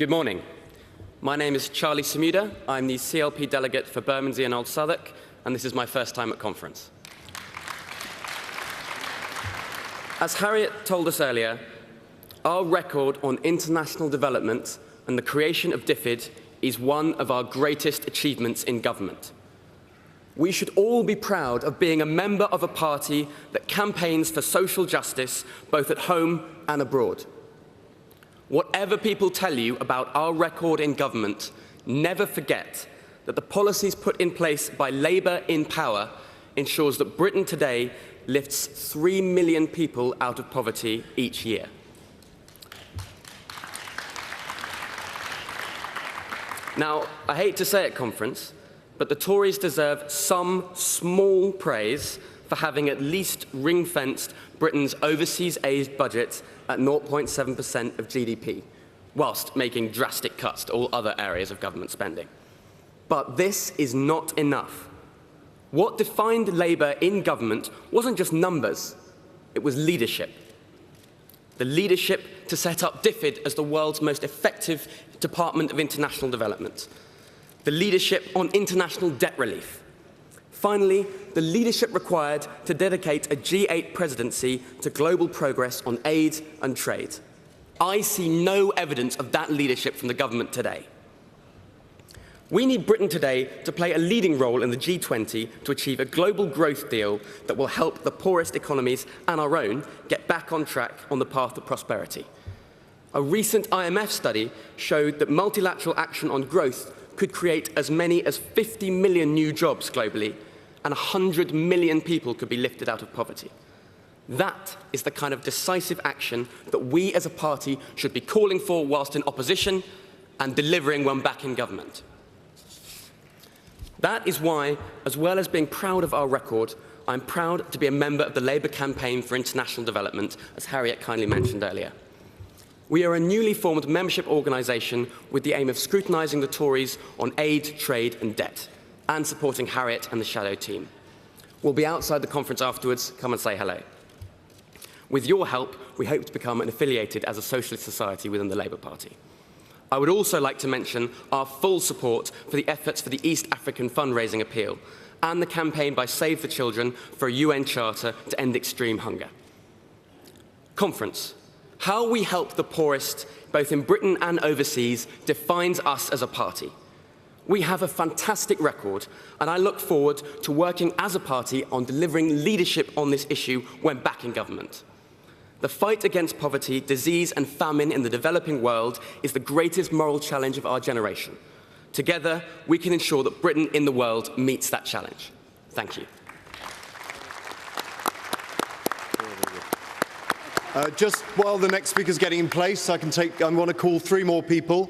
Good morning. My name is Charlie Samuda. I'm the CLP delegate for Bermondsey and Old Southwark, and this is my first time at conference. As Harriet told us earlier, our record on international development and the creation of DFID is one of our greatest achievements in government. We should all be proud of being a member of a party that campaigns for social justice both at home and abroad. Whatever people tell you about our record in government, never forget that the policies put in place by Labour in power ensures that Britain today lifts 3 million people out of poverty each year. Now, I hate to say at conference, but the Tories deserve some small praise for having at least ring-fenced Britain's overseas aid budget at 0.7% of GDP, whilst making drastic cuts to all other areas of government spending. But this is not enough. What defined Labour in government wasn't just numbers, it was leadership. The leadership to set up DFID as the world's most effective Department of International Development. The leadership on international debt relief. Finally, the leadership required to dedicate a G8 presidency to global progress on aid and trade. I see no evidence of that leadership from the government today. We need Britain today to play a leading role in the G20 to achieve a global growth deal that will help the poorest economies and our own get back on track on the path to prosperity. A recent IMF study showed that multilateral action on growth could create as many as 50 million new jobs globally, and 100 million people could be lifted out of poverty. That is the kind of decisive action that we as a party should be calling for whilst in opposition and delivering when back in government. That is why, as well as being proud of our record, I'm proud to be a member of the Labour Campaign for International Development, as Harriet kindly mentioned earlier. We are a newly formed membership organisation with the aim of scrutinising the Tories on aid, trade and debt, and supporting Harriet and the shadow team. We'll be outside the conference afterwards. Come and say hello. With your help, we hope to become affiliated as a socialist society within the Labour Party. I would also like to mention our full support for the efforts for the East African fundraising appeal and the campaign by Save the Children for a UN charter to end extreme hunger. Conference. How we help the poorest, both in Britain and overseas, defines us as a party. We have a fantastic record, and I look forward to working as a party on delivering leadership on this issue when back in government. The fight against poverty, disease and famine in the developing world is the greatest moral challenge of our generation. Together, we can ensure that Britain in the world meets that challenge. Thank you. Just while the next speaker is getting in place, I want to call 3 more people.